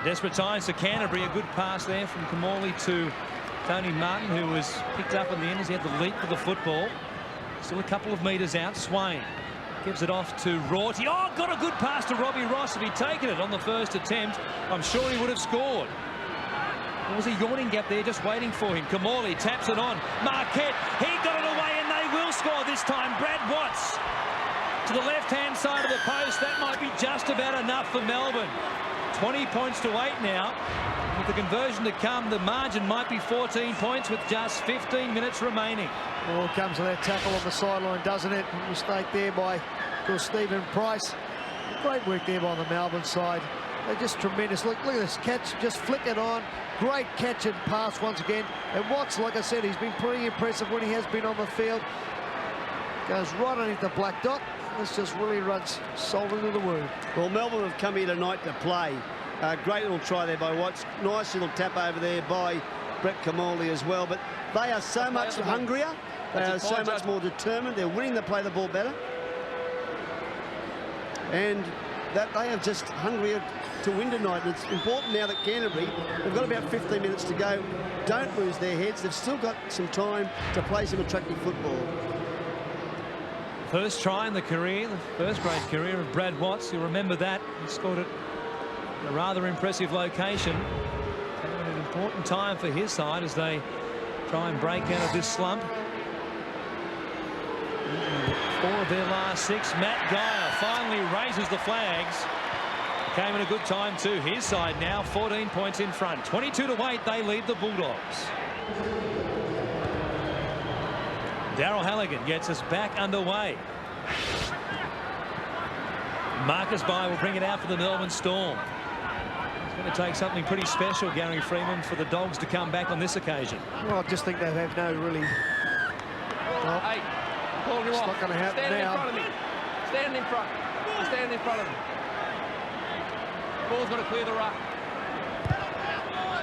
Desperate times for Canterbury. A good pass there from Kamali to Tony Martin, who was picked up in the end as he had the leap for the football. Still a couple of metres out. Swain gives it off to Rorty. Oh, got a good pass to Robbie Ross. If he'd taken it on the first attempt, I'm sure he would have scored. There was a yawning gap there just waiting for him. Kamali taps it on. Marquette, he got it away, and they will score this time. Brad Watts to the left-hand side of the post. That might be just about enough for Melbourne. 20 points to 8 now. With the conversion to come, the margin might be 14 points with just 15 minutes remaining. Well, comes to that tackle on the sideline, doesn't it? Mistake there by Stephen Price. Great work there by the Melbourne side. They're just tremendous. Look at this catch, just flick it on. Great catch and pass once again. And Watts, like I said, he's been pretty impressive when he has been on the field. Goes right underneath the black dot. This just really runs salt into the wound. Well, Melbourne have come here tonight to play. Great little try there by Watts. Nice little tap over there by Brett Kamali as well. But they are so much hungrier. They are so much more determined. They're winning to play the ball better. And that they are just hungrier to win tonight. And it's important now that Canterbury, they've got about 15 minutes to go. Don't lose their heads. They've still got some time to play some attractive football. First try in the career, the first great career of Brad Watts. You remember that. He scored it in a rather impressive location. An important time for his side as they try and break out of this slump. 4 of their last 6. Matt Geyer finally raises the flags. Came at a good time too. His side now 14 points in front. 22-8, they lead the Bulldogs. Darryl Halligan gets us back underway. Marcus By will bring it out for the Melbourne Storm. It's going to take something pretty special, Gary Freeman, for the Dogs to come back on this occasion. Well, I just think they have no really... Well, Hey, call you it's off. not going to happen Stand now. in front of me. Stand in front. Stand in front of me. Ball's got to clear the ruck.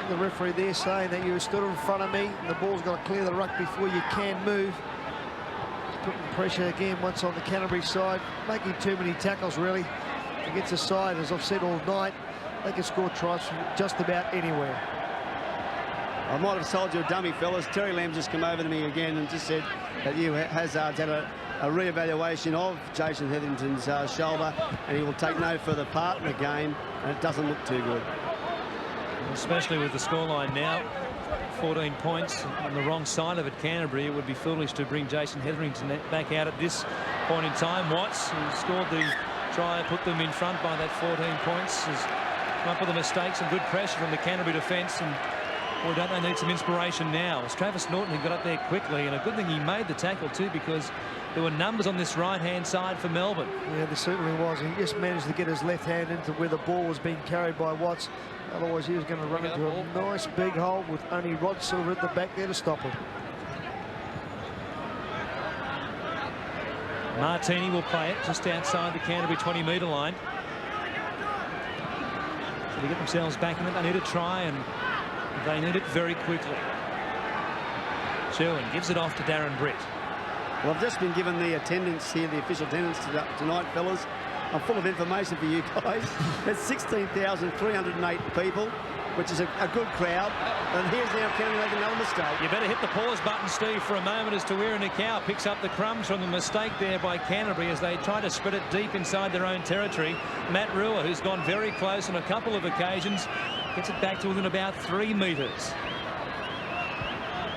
The referee there saying that you stood in front of me and the ball's got to clear the ruck before you can move. Putting pressure again once on the Canterbury side, making too many tackles really against the side. As I've said all night, they can score tries from just about anywhere. I might have sold you a dummy, fellas. Terry Lamb just come over to me again and just said that you Hazard's had a re-evaluation of Jason Hetherington's shoulder, and he will take no further part in the game, and it doesn't look too good. Especially with the scoreline now, 14 points on the wrong side of it, Canterbury. It would be foolish to bring Jason Hetherington back out at this point in time. Watts, who scored the try, put them in front by that 14 points, has come up with a mistake, some good pressure from the Canterbury defence, and boy, don't they need some inspiration now. It's Travis Norton who got up there quickly, and a good thing he made the tackle too, because there were numbers on this right-hand side for Melbourne. Yeah, there certainly was. He just managed to get his left hand into where the ball was being carried by Watts. Otherwise, he was going to run into a nice big hole with only Rod Silver at the back there to stop him. Martini will play it just outside the Canterbury 20-metre line. So they get themselves back in it. They need a try, and they need it very quickly. Sherwin gives it off to Darren Britt. Well, I've just been given the attendance here, the official attendance tonight, fellas. I'm full of information for you guys. There's 16,308 people, which is a good crowd. And here's now Canterbury making another mistake. You better hit the pause button, Steve, for a moment as Tawira Nikau picks up the crumbs from the mistake there by Canterbury as they try to spread it deep inside their own territory. Matt Rua, who's gone very close on a couple of occasions, gets it back to within about 3 metres.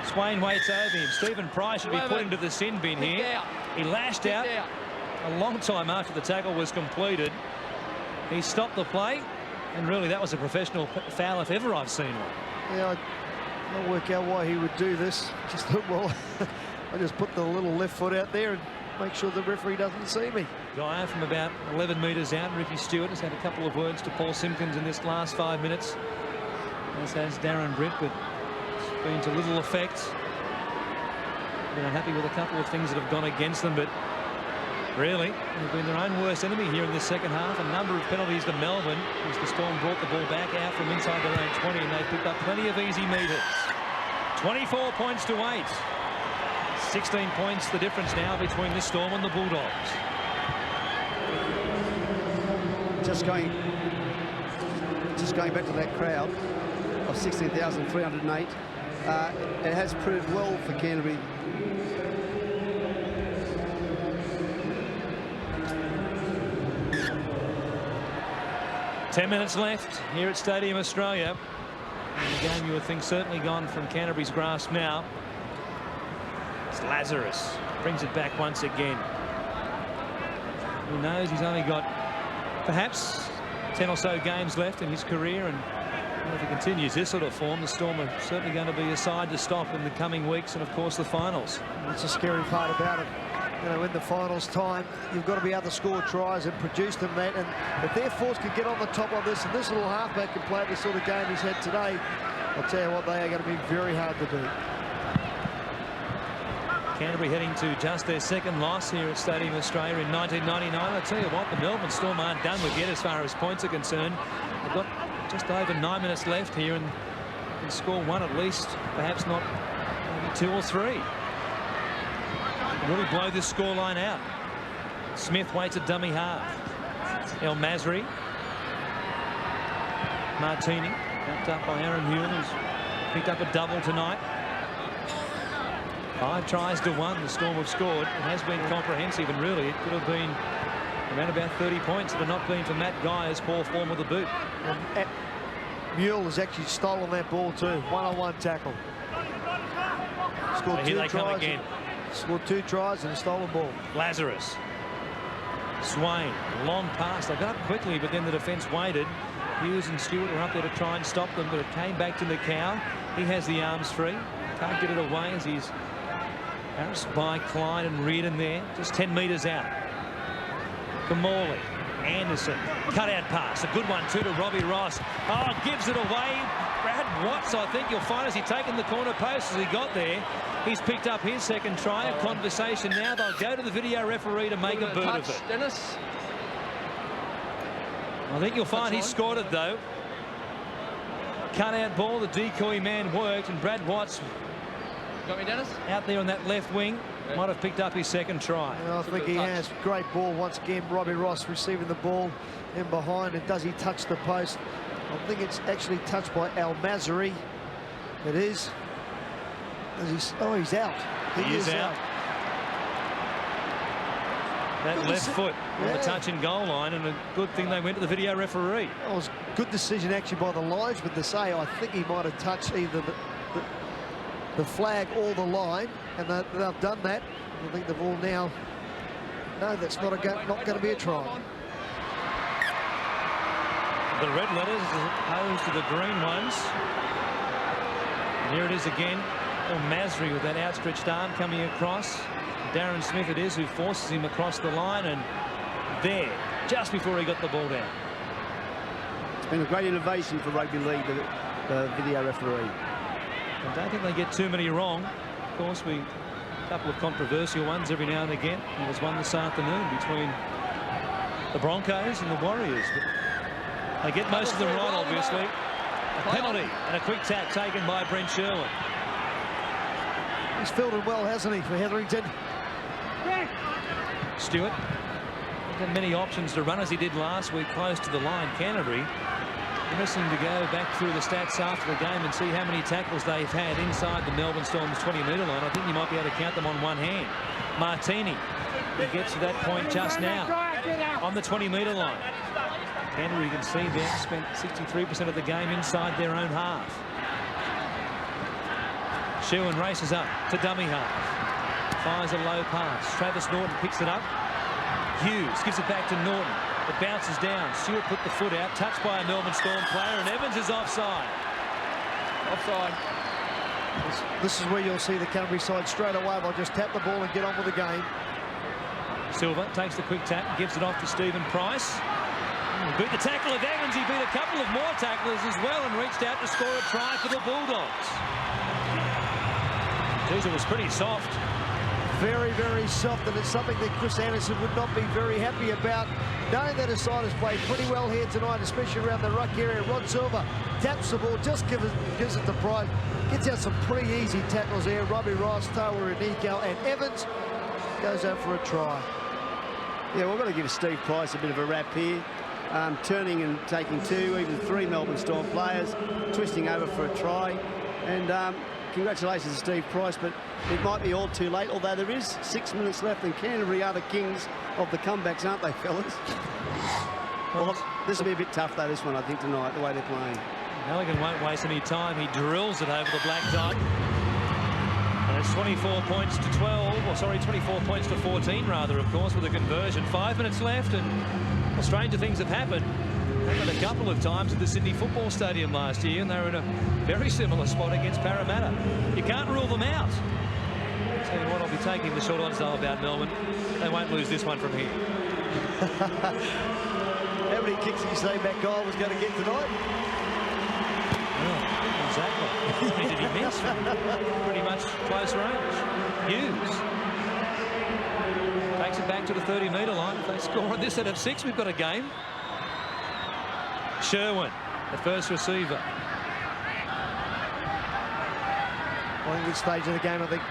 Swain waits over him. Stephen Price should be put into the sin bin here. He lashed out a long time after the tackle was completed. He stopped the play. And really, that was a professional foul if ever I've seen one. Yeah, I don't work out why he would do this. Just thought, well, I just put the little left foot out there and make sure the referee doesn't see me. Guy from about 11 metres out, Ricky Stewart, has had a couple of words to Paul Simpkins in this last 5 minutes, as has Darren Britt, but it's been to little effect. Been unhappy with a couple of things that have gone against them, but really, they've been their own worst enemy here in the second half. A number of penalties to Melbourne as the Storm brought the ball back out from inside their own 20, and they picked up plenty of easy metres. 24 points to 8. 16 points the difference now between the Storm and the Bulldogs. Just going back to that crowd of 16,308. It has proved well for Canterbury. Ten minutes left here at Stadium Australia. And the game, you would think, certainly gone from Canterbury's grasp now. It's Lazarus brings it back once again. He knows he's only got perhaps 10 or so games left in his career, and if he continues this sort of form, the Storm are certainly going to be a side to stop in the coming weeks, and of course the finals. That's the scary part about it. You know, in the finals time, you've got to be able to score tries and produce them, that. And if their force can get on the top of this, and this little halfback can play the sort of game he's had today, I'll tell you what, they are going to be very hard to beat. Canterbury heading to just their second loss here at Stadium Australia in 1999. I'll tell you what, the Melbourne Storm aren't done with yet as far as points are concerned. They've got just over 9 minutes left here and can score one at least, perhaps not maybe 2 or 3. Really blow this scoreline out. Smith waits a dummy half. El Masri. Martini, backed up by Aaron Hume, who's picked up a double tonight. 5 tries to 1 the Storm have scored. It has been comprehensive, and really it could have been around about 30 points if it had not been for Matt Guy's poor form with the boot. And Mule has actually stolen that ball too. One-on-one tackle. Scored 2 Here they tries. come again. Scored 2 tries and a stolen ball. Lazarus. Swain, long pass. They got up quickly, but then the defence waited. Hughes and Stewart were up there to try and stop them, but it came back to Macau. He has the arms free. Can't get it away as he's harassed by Clyde and Reardon there. Just 10 metres out. Kamali. Anderson. Cut-out pass. A good one, too, to Robbie Ross. Oh, gives it away. Brad Watts, I think you'll find, as he's taken the corner post as he got there. He's picked up his second try. A conversation now. They'll go to the video referee to make a boot of it. Dennis. I think you'll find he scored it, though. Cut-out ball. The decoy man worked, and Brad Watts, Got me, Dennis? out there on that left wing, might have picked up his second try. And I think he has. Great ball once again. Robbie Ross receiving the ball in behind, and does he touch the post? I think it's actually touched by El Masri. It is. Oh, he's out. He is out. That left foot on the touch and goal line, and a good thing they went to the video referee. That was a good decision actually by the linesman to say, I think he might have touched either the flag or the line, and they've done that. I think they've all now, no, that's not going to be a try. The red letters as opposed to the green ones. And here it is again. El Masri with that outstretched arm coming across. Darren Smith it is who forces him across the line, and there, just before he got the ball down. It's been a great innovation for rugby league, the video referee. I don't think they get too many wrong. Of course, a couple of controversial ones every now and again. There was one this afternoon between the Broncos and the Warriors. But they get most of them right, obviously. A penalty and a quick tap taken by Brent Sherwin. He's fielded well, hasn't he, for Hetherington? Stewart had many options to run as he did last week close to the line. Canterbury, interesting to go back through the stats after the game and see how many tackles they've had inside the Melbourne Storm's 20-metre line. I think you might be able to count them on one hand. Martini, he gets to that point just now on the 20-metre line. Canterbury, you can see there, spent 63% of the game inside their own half. Sherwin races up to dummy half. Fires a low pass. Travis Norton picks it up. Hughes gives it back to Norton. It bounces down. Stewart put the foot out, touched by a Melbourne Storm player, and Evans is offside. Offside. This is where you'll see the Canterbury side straight away. They'll just tap the ball and get on with the game. Silva takes the quick tap and gives it off to Stephen Price. Beat the tackle of Evans. He beat a couple of more tacklers as well and reached out to score a try for the Bulldogs. Geez, it was pretty soft. Very, very soft, and it's something that Chris Anderson would not be very happy about. Knowing that his side has played pretty well here tonight, especially around the ruck area. Rod Silva taps the ball, just gives it to Price. Gets out some pretty easy tackles there. Robbie Rice, Tawa Reniko, and Evans goes out for a try. Yeah, we've got to give Steve Price a bit of a rap here. Turning and taking 2, even 3 Melbourne Storm players, twisting over for a try. And congratulations to Steve Price, but it might be all too late, although there is 6 minutes left, and Canterbury are the kings of the comebacks, aren't they, fellas? Well, this will be a bit tough, though, this one, I think, tonight, the way they're playing. Halligan won't waste any time. He drills it over the black dot. And it's 24 points to 12, or sorry, 24 points to 14, rather, of course, with a conversion. 5 minutes left, and well, stranger things have happened. Happened a couple of times at the Sydney Football Stadium last year, and they were in a very similar spot against Parramatta. You can't rule them out. I'll tell you what, I'll be taking the short odds, though, about Melbourne. They won't lose this one from here. How many kicks did you say Matt Guy was going to get tonight? Well, exactly. How many did he miss? Pretty much close range. Hughes takes it back to the 30-metre line. If they score on this set of 6, we've got a game. Sherwin, the first receiver. Well, in this stage of the game, I think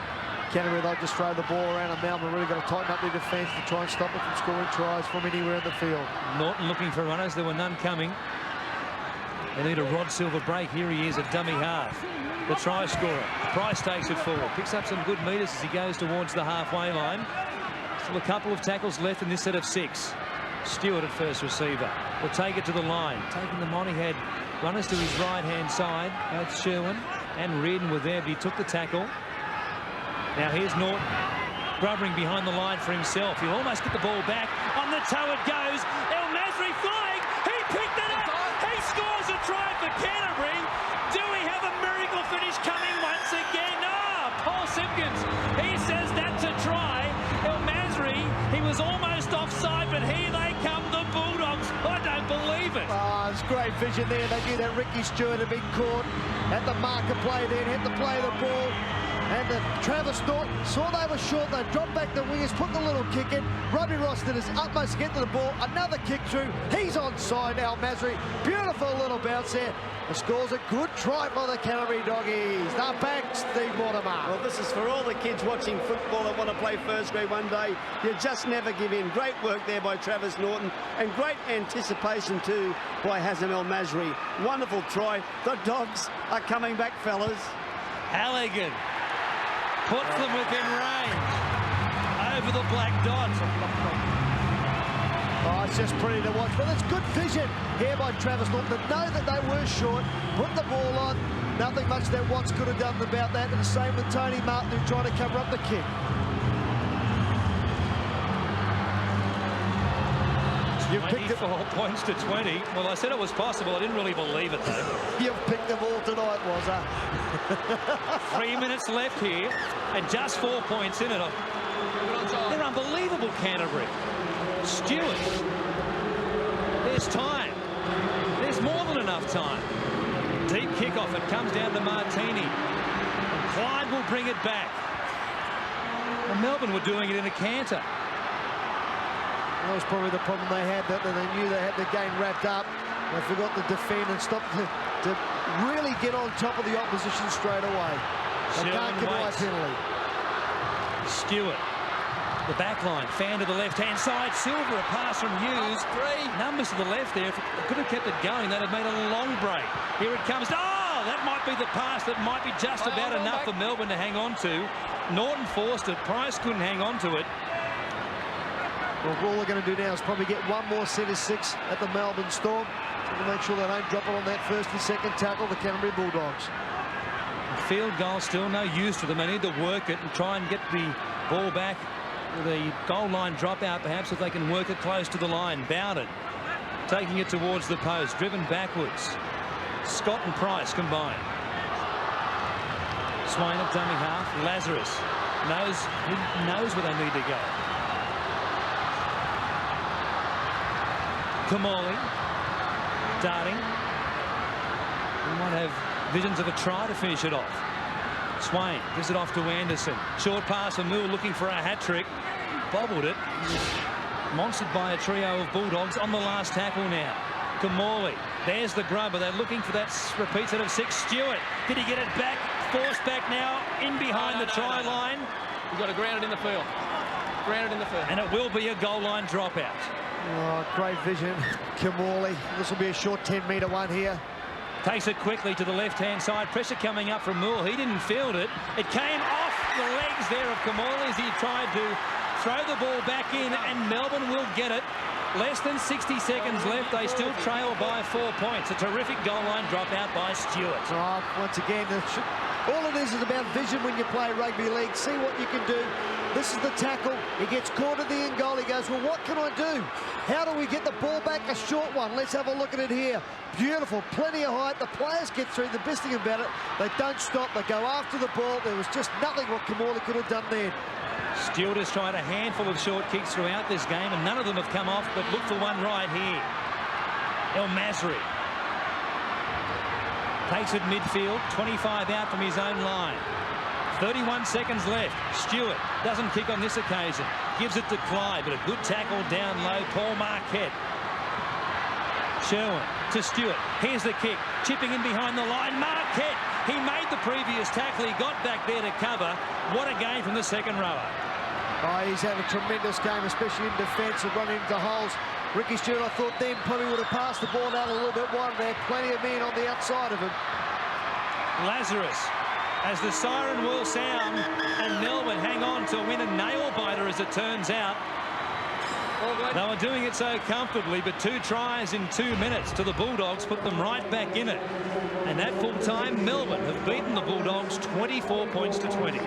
Canterbury, they'll just throw the ball around, and Melbourne really got to tighten up their defence to try and stop it from scoring tries from anywhere in the field. Norton looking for runners. There were none coming. They need a Rod Silva break. Here he is, a dummy half. The try scorer. Price takes it forward. Picks up some good metres as he goes towards the halfway line. Still a couple of tackles left in this set of 6. Stewart at first receiver. Will take it to the line. Taking the Monty had runners to his right-hand side. Both Sherwin and Reardon were there, but he took the tackle. Now here's Norton. Grubbering behind the line for himself. He'll almost get the ball back. On the toe it goes. El Masri flying. He picked it up. He scores a try for Canterbury. Do we have a miracle finish coming once again? Paul Simpkins. He says that's a try. El Masri, he was almost offside, but here they come, the Bulldogs. I don't believe it. Oh, it's great vision there. They knew that Ricky Stewart had been caught at the marker play there, had to play the ball. And Travis Norton saw they were short. They dropped back the wingers, put the little kick in. Robbie Ross did his utmost to get to the ball. Another kick through. He's onside now, Masri. Beautiful little bounce there. The score's a good try for the Canterbury Doggies. They're back, Steve Mortimer. Well, this is for all the kids watching football that want to play first grade one day. You just never give in. Great work there by Travis Norton, and great anticipation too by Hazem El Masri. Wonderful try. The Dogs are coming back, fellas. Halligan puts them within range. Over the black dot. Oh, it's just pretty to watch. But it's good vision here by Travis Norton to know that they were short, put the ball on. Nothing much that Watts could have done about that. And the same with Tony Martin, who tried to cover up the kick. You've picked 24 points to 20. Well, I said it was possible. I didn't really believe it, though. You've picked them all tonight, Wazza. 3 minutes left here, and just 4 points in it. They're unbelievable, Canterbury. Stewart. There's time. There's more than enough time. Deep kickoff. It comes down to Martini. And Clyde will bring it back. And Melbourne were doing it in a canter. That was probably the problem they had, that they knew they had the game wrapped up. They forgot to defend and stop to really get on top of the opposition straight away. They can't give away a penalty. Stewart, the back line, fan to the left-hand side. Silva, a pass from Hughes. 3 numbers to the left there. If it could have kept it going, they'd have made a long break. Here it comes. Oh, that might be the pass that might be just about enough for Melbourne to hang on to. Norton forced it. Price couldn't hang on to it. Well, all they're going to do now is probably get one more set of 6 at the Melbourne Storm to make sure they don't drop it on that first and second tackle, the Canterbury Bulldogs. The field goal still no use to them. They need to work it and try and get the ball back with a goal line dropout, perhaps, if they can work it close to the line. Bowden taking it towards the post, driven backwards. Scott and Price combined. Swain at dummy half. Lazarus knows where they need to go. Kamali darting. We might have visions of a try to finish it off. Swain gives it off to Anderson. Short pass for Moore looking for a hat-trick. Bobbled it. Monstered by a trio of Bulldogs on the last tackle now. Kamali. There's the grubber. They're looking for that repeat set of 6. Stewart. Did he get it back? Forced back now in behind the try line. You've got to ground it in the field. Ground it in the field. And it will be a goal line dropout. Oh, great vision. Kamali. This will be a short 10-metre one here. Takes it quickly to the left-hand side. Pressure coming up from Moore. He didn't field it. It came off the legs there of Kamali as he tried to throw the ball back in, and Melbourne will get it. Less than 60 seconds left. They still trail by 4 points. A terrific goal line dropout by Stewart. Oh, once again, all it is about vision when you play rugby league. See what you can do. This is the tackle. He gets caught at the end goal. He goes, well, what can I do? How do we get the ball back? A short one. Let's have a look at it here. Beautiful. Plenty of height. The players get through. The best thing about it, they don't stop. They go after the ball. There was just nothing what Kamali could have done there. Stewart has tried a handful of short kicks throughout this game, and none of them have come off, but look for one right here. El Masri takes it midfield, 25 out from his own line. 31 seconds left. Stewart doesn't kick on this occasion. Gives it to Clyde, but a good tackle down low. Paul Marquette. Sherwin to Stewart. Here's the kick. Chipping in behind the line. Marquette. He made the previous tackle. He got back there to cover. What a game from the second rower. Oh, he's had a tremendous game, especially in defence and running into holes. Ricky Stewart, I thought then probably would have passed the ball out a little bit wide. There plenty of men on the outside of him. Lazarus, as the siren will sound, and Melbourne hang on to win a nail-biter as it turns out. They were doing it so comfortably, but 2 tries in 2 minutes to the Bulldogs put them right back in it. And at full time, Melbourne have beaten the Bulldogs 24 points to 20.